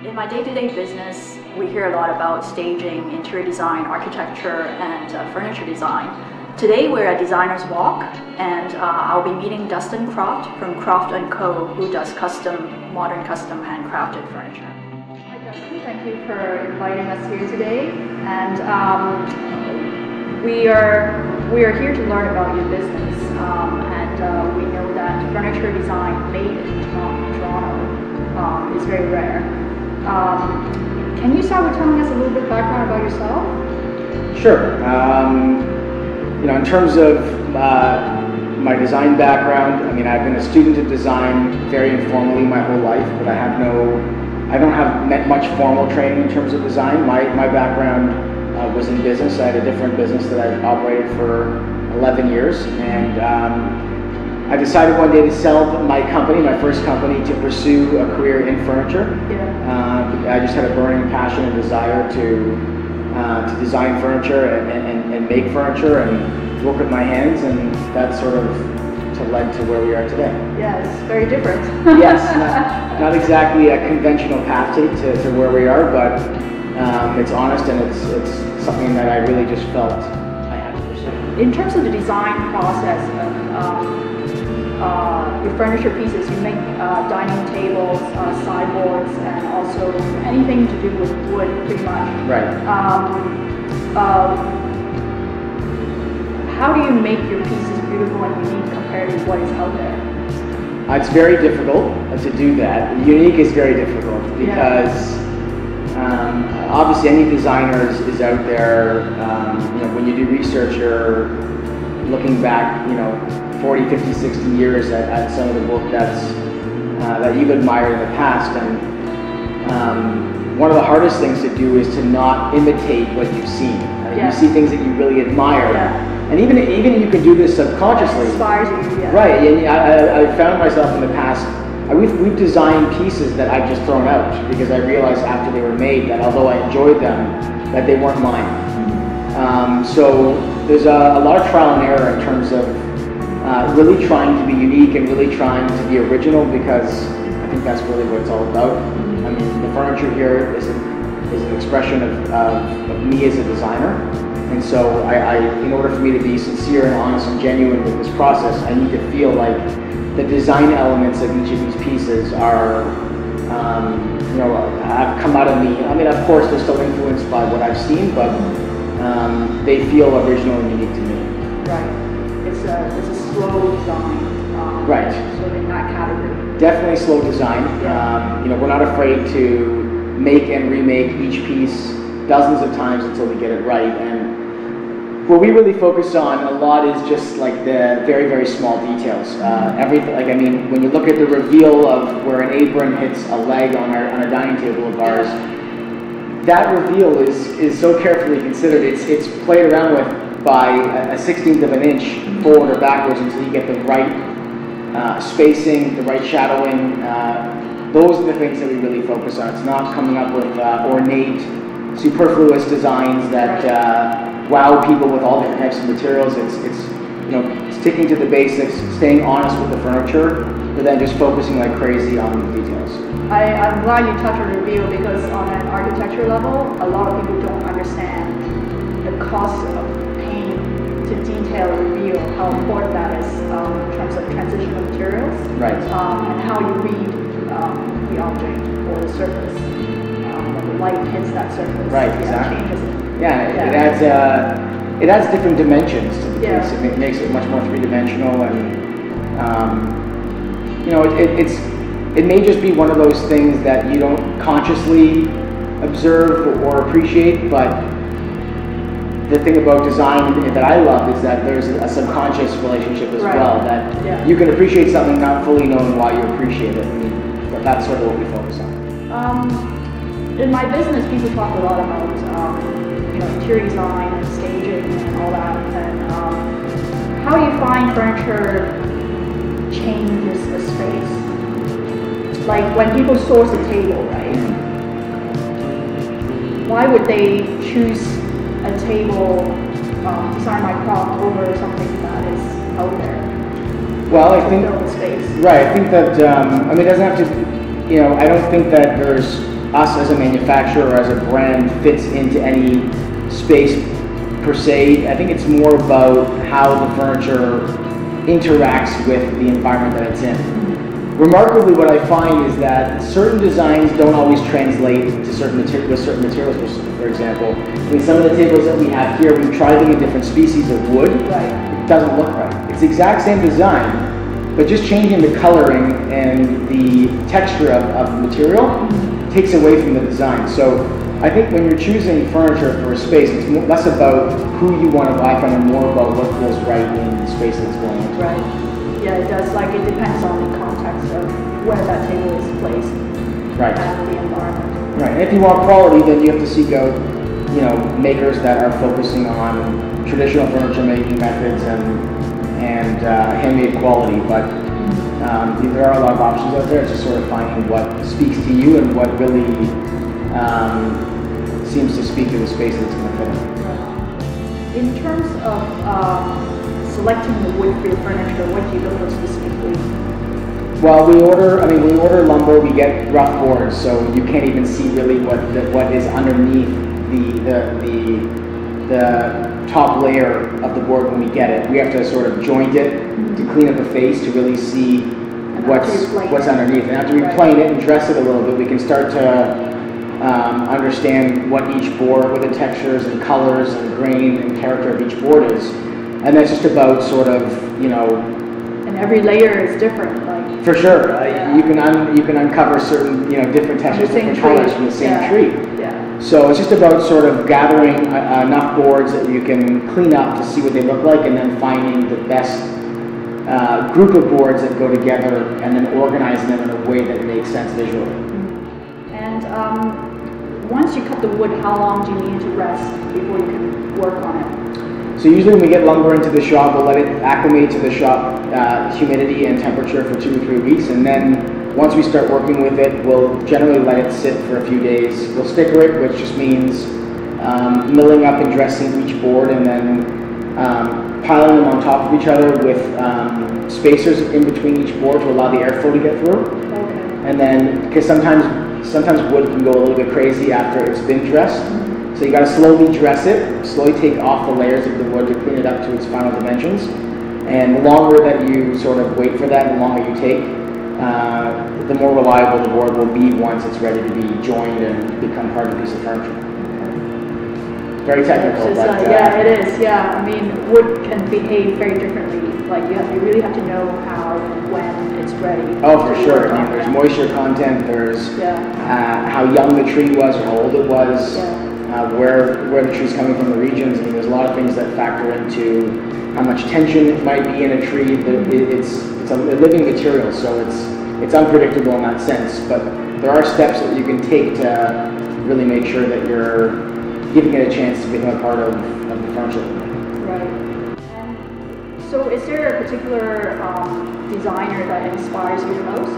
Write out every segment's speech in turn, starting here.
In my day-to-day business, we hear a lot about staging, interior design, architecture, and furniture design. Today we're at Designer's Walk, and I'll be meeting Dustin Kroft from Kroft & Co., who does modern custom handcrafted furniture. Hi Dustin, thank you for inviting us here today. And we are here to learn about your business, and we know that furniture design made in Toronto is very rare. Can you start with telling us a little bit background about yourself? Sure. In terms of my design background, I've been a student of design very informally my whole life, but I don't have much formal training in terms of design. My background was in business. I had a different business that I operated for 11 years, and I decided one day to sell my company, my first company, to pursue a career in furniture. Yeah. I just had a burning passion and desire to design furniture and make furniture and work with my hands, and that sort of led to where we are today. Yeah, it's very different. Yes, not exactly a conventional path to where we are, but it's honest, and it's something that I really just felt I had to pursue. In terms of the design process of your furniture pieces, you make dining tables, sideboards, and also anything to do with wood, pretty much. Right. How do you make your pieces beautiful and unique compared to what is out there? It's very difficult to do that. Unique is very difficult because obviously any designer is out there. When you do research, you're looking back, 40, 50, 60 years at some of the work that you've admired in the past, and one of the hardest things to do is to not imitate what you've seen. You see things that you really admire, and even you can do this subconsciously. It inspires you, Right, and I found myself in the past, we've designed pieces that I've just thrown out because I realized after they were made that although I enjoyed them, that they weren't mine. So there's a lot of trial and error in terms of really trying to be unique and really trying to be original, because I think that's really what it's all about. The furniture here is an expression of me as a designer, and so in order for me to be sincere and honest and genuine with this process, I need to feel like the design elements of each of these pieces are, have come out of me. Of course, they're still influenced by what I've seen, but they feel original and unique to me. Right. It's a slow design. Right. Sort of in that category. Definitely slow design. We're not afraid to make and remake each piece dozens of times until we get it right. And what we really focus on a lot is just like the very, very small details. Everything. When you look at the reveal of where an apron hits a leg on our dining table of ours, that reveal is so carefully considered. It's played around with by a 1/16 of an inch forward or backwards until you get the right spacing, the right shadowing. Those are the things that we really focus on. It's not coming up with ornate, superfluous designs that wow people with all different types of materials. It's sticking to the basics, staying honest with the furniture, but then just focusing like crazy on the details. I'm glad you touched on reveal, because on an architecture level, a lot of people don't understand the cost of paint to detail reveal, how important that is in terms of transitional materials, right? And how you read the object or the surface when the light hits that surface. Right, exactly. Changes it. It adds different dimensions to the piece. It makes it much more three-dimensional, and it may just be one of those things that you don't consciously observe or appreciate, but the thing about design that I love is that there's a subconscious relationship as well, that you can appreciate something not fully knowing why you appreciate it. But that's sort of what we focus on. In my business, people talk a lot about interior design and staging and all that. And how do you find furniture changes the space? Like when people source a table, right? Why would they choose a table designed by Kroft over something that is out there? Well, I think, fill the space. right, I think that, it doesn't have to, I don't think that there's us as a manufacturer or as a brand fits into any space per se. I think it's more about how the furniture interacts with the environment that it's in. Remarkably, what I find is that certain designs don't always translate to certain materials, for example. I mean, some of the tables that we have here, we've tried them in different species of wood. Right. It doesn't look right. It's the exact same design, but just changing the coloring and the texture of the material takes away from the design. So I think when you're choosing furniture for a space, it's less about who you want to buy from and more about what feels right in the space that it's going into. Right. Yeah, it does. Like, it depends on the context of where that table is placed. Right. And the environment. Right. And if you want quality, then you have to seek out, you know, makers that are focusing on traditional furniture making methods and handmade quality. But there are a lot of options out there. It's just sort of finding what speaks to you and what really seems to speak to the space that it's going to fit in. In terms of selecting the wood for your furniture, what do you look for specifically? Well, we order lumber. We get rough boards, so you can't even see really what is underneath the top layer of the board when we get it. We have to sort of joint it to clean up the face to really see what's underneath. And after we plane it and dress it a little bit, we can start to understand what each board, what the textures and colors and grain and character of each board is. And that's just about sort of, you know. And every layer is different, like. For sure, you can uncover certain, you know, different textures, different colors from the same tree. Yeah. So it's just about sort of gathering enough boards that you can clean up to see what they look like, and then finding the best group of boards that go together, and then organizing them in a way that makes sense visually. And once you cut the wood, how long do you need to rest before you can work on it? So usually when we get lumber into the shop, we'll let it acclimate to the shop humidity and temperature for 2 or 3 weeks, and then once we start working with it, we'll generally let it sit for a few days. We'll sticker it, which just means milling up and dressing each board, and then piling them on top of each other with spacers in between each board to allow the airflow to get through. Okay. And then, because sometimes wood can go a little bit crazy after it's been dressed. So you got to slowly dress it, slowly take off the layers of the wood to clean it up to its final dimensions. And the longer that you sort of wait for that, the longer you take, the more reliable the board will be once it's ready to be joined and become part of a piece of furniture. Very technical, but yeah, it is. Yeah, I mean, wood can behave very differently. Like you really have to know how and when it's ready. Oh, for sure. I mean, there's moisture content. There's how young the tree was or how old it was. Yeah. Where the tree's coming from, the regions. I mean, there's a lot of things that factor into how much tension might be in a tree. It's a living material, so it's unpredictable in that sense. But there are steps that you can take to really make sure that you're giving it a chance to become a part of the furniture. Right. And so, is there a particular designer that inspires you the most?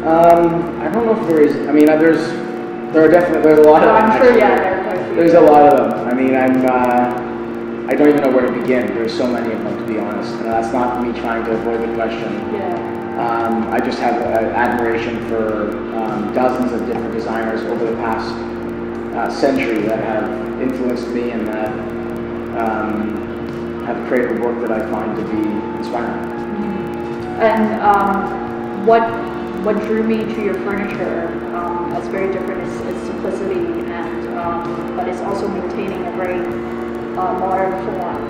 I don't know if there is. I mean, there's a lot of them. I'm sure, yeah, there are quite a few. There's a lot of them. I mean, I don't even know where to begin. There's so many of them, to be honest. And that's not me trying to avoid the question. Yeah. I just have admiration for dozens of different designers over the past century that have influenced me and that have created work that I find to be inspiring. And what drew me to your furniture? That's very different. It's simplicity, and but it's also maintaining a very modern form.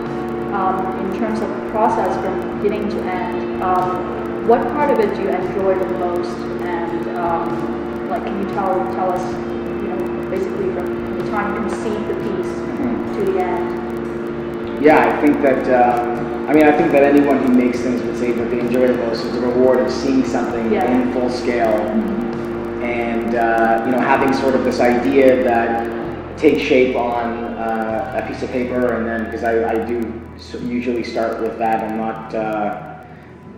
In terms of the process from beginning to end, what part of it do you enjoy the most? And like, can you tell us, you know, basically from the time you conceive the piece to the end? Yeah, I think that anyone who makes things would say that they enjoy the most is the reward of seeing something in full scale, and you know, having sort of this idea that takes shape on a piece of paper, and then because I do usually start with that. I'm not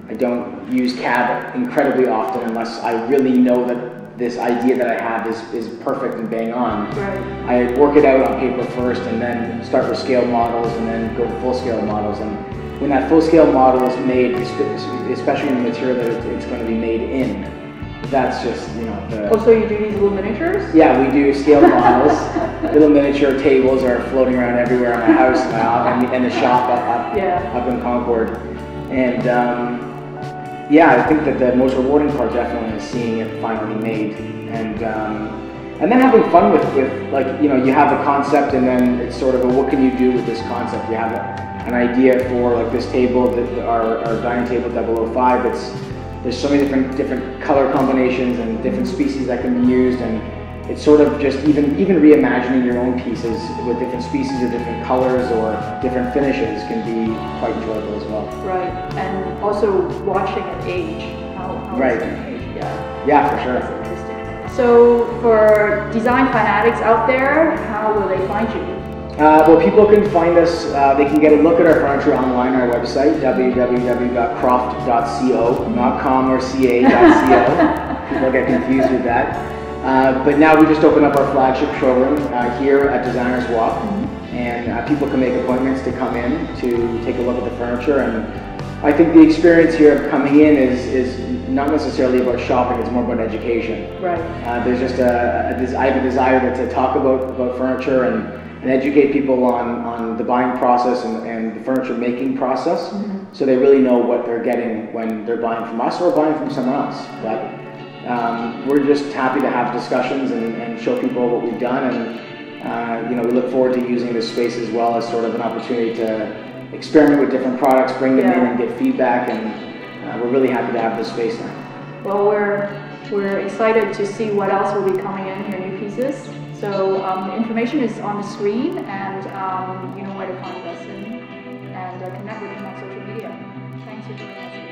I don't use CAD incredibly often unless I really know that this idea that I have is perfect and bang on. Right. I work it out on paper first, and then start with scale models, and then go to full scale models. And when that full scale model is made, especially in the material that it's going to be made in, that's just, you know, the... Oh, so you do these little miniatures? Yeah, we do scaled models. Little miniature tables are floating around everywhere in my house and the shop up in Concord. And yeah, I think that the most rewarding part definitely is seeing it finally made. And then having fun with like, you know, you have a concept and then it's sort of a, what can you do with this concept? You have an idea for like this table, our dining table 005. There's so many different color combinations and different species that can be used, and it's sort of just even reimagining your own pieces with different species or different colors or different finishes can be quite enjoyable as well. Right, and also watching it age. How right. It's going to age. Yeah, for sure. That's interesting. So for design fanatics out there, how will they find you? Well, people can find us, they can get a look at our furniture online on our website, www.kroft.co, not com or ca.co. People get confused with that. But now we just opened up our flagship showroom here at Designers Walk, and people can make appointments to come in to take a look at the furniture. And I think the experience here of coming in is not necessarily about shopping, it's more about education. Right. There's just I have a desire to talk about furniture and educate people on the buying process and the furniture making process, so they really know what they're getting when they're buying from us or buying from someone else. But we're just happy to have discussions and show people what we've done, and you know, we look forward to using this space as well as sort of an opportunity to experiment with different products, bring them in and get feedback, and we're really happy to have this space now. Well, we're excited to see what else will be coming in, your new pieces. So the information is on the screen, and you know where to find us and connect with us on social media. Thanks for joining us.